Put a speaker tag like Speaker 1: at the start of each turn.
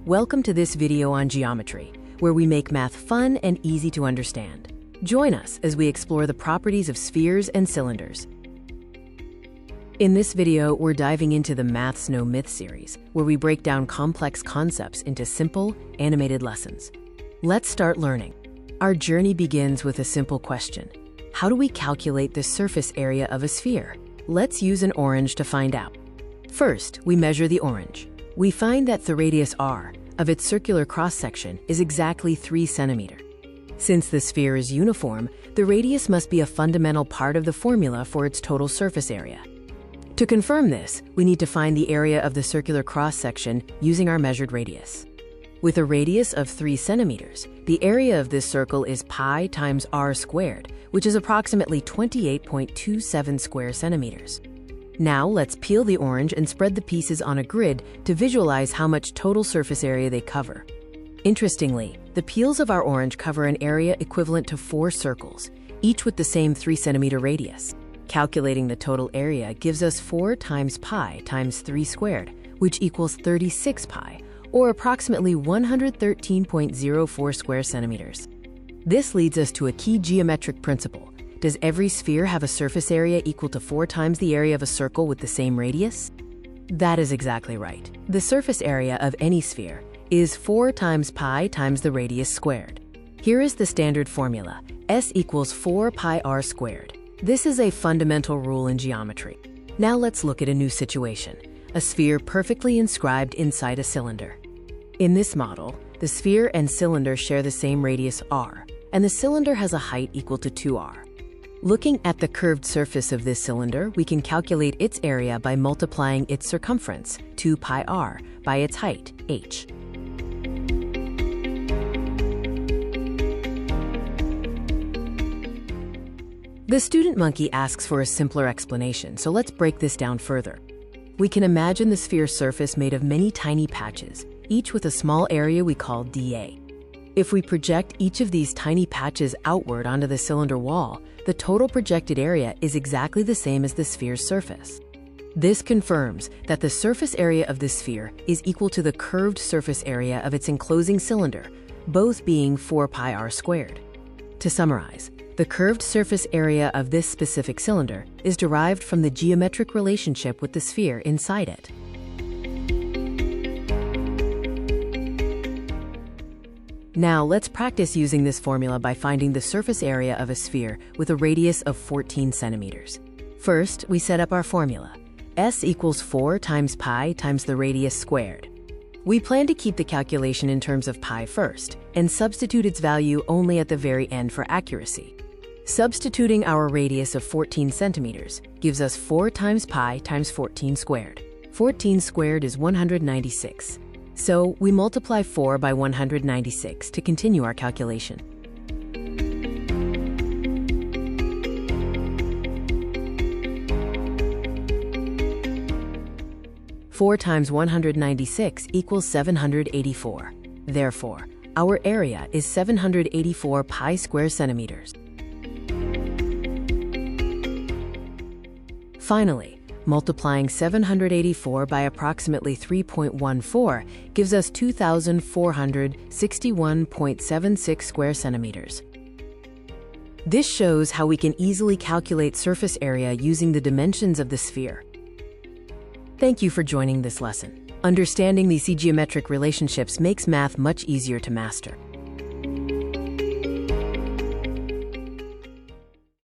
Speaker 1: Welcome to this video on geometry, where we make math fun and easy to understand. Join us as we explore the properties of spheres and cylinders. In this video, we're diving into the Maths No Myth series, where we break down complex concepts into simple, animated lessons. Let's start learning. Our journey begins with a simple question. How do we calculate the surface area of a sphere? Let's use an orange to find out. First, we measure the orange. We find that the radius r of its circular cross-section is exactly 3 centimeters. Since the sphere is uniform, the radius must be a fundamental part of the formula for its total surface area. To confirm this, we need to find the area of the circular cross-section using our measured radius. With a radius of 3 centimeters, the area of this circle is pi times r squared, which is approximately 28.27 square centimeters. Now let's peel the orange and spread the pieces on a grid to visualize how much total surface area they cover. Interestingly, the peels of our orange cover an area equivalent to 4 circles, each with the same 3 centimeter radius. Calculating the total area gives us 4 times pi times 3 squared, which equals 36 pi, or approximately 113.04 square centimeters. This leads us to a key geometric principle. Does every sphere have a surface area equal to 4 times the area of a circle with the same radius? That is exactly right. The surface area of any sphere is 4 times pi times the radius squared. Here is the standard formula. S equals 4 pi r squared. This is a fundamental rule in geometry. Now let's look at a new situation. A sphere perfectly inscribed inside a cylinder. In this model, the sphere and cylinder share the same radius r, and the cylinder has a height equal to 2r. Looking at the curved surface of this cylinder, we can calculate its area by multiplying its circumference, 2 pi r, by its height, h. The student monkey asks for a simpler explanation, so let's break this down further. We can imagine the sphere's surface made of many tiny patches, each with a small area we call dA. If we project each of these tiny patches outward onto the cylinder wall, the total projected area is exactly the same as the sphere's surface. This confirms that the surface area of the sphere is equal to the curved surface area of its enclosing cylinder, both being 4 pi r squared. To summarize, the curved surface area of this specific cylinder is derived from the geometric relationship with the sphere inside it. Now let's practice using this formula by finding the surface area of a sphere with a radius of 14 centimeters. First, we set up our formula. S equals 4 times pi times the radius squared. We plan to keep the calculation in terms of pi first, and substitute its value only at the very end for accuracy. Substituting our radius of 14 centimeters gives us 4 times pi times 14 squared. 14 squared is 196. So we multiply 4 by 196 to continue our calculation. Four times 196 equals 784. Therefore, our area is 784 pi square centimeters. Finally, multiplying 784 by approximately 3.14 gives us 2,461.76 square centimeters. This shows how we can easily calculate surface area using the dimensions of the sphere. Thank you for joining this lesson. Understanding these geometric relationships makes math much easier to master.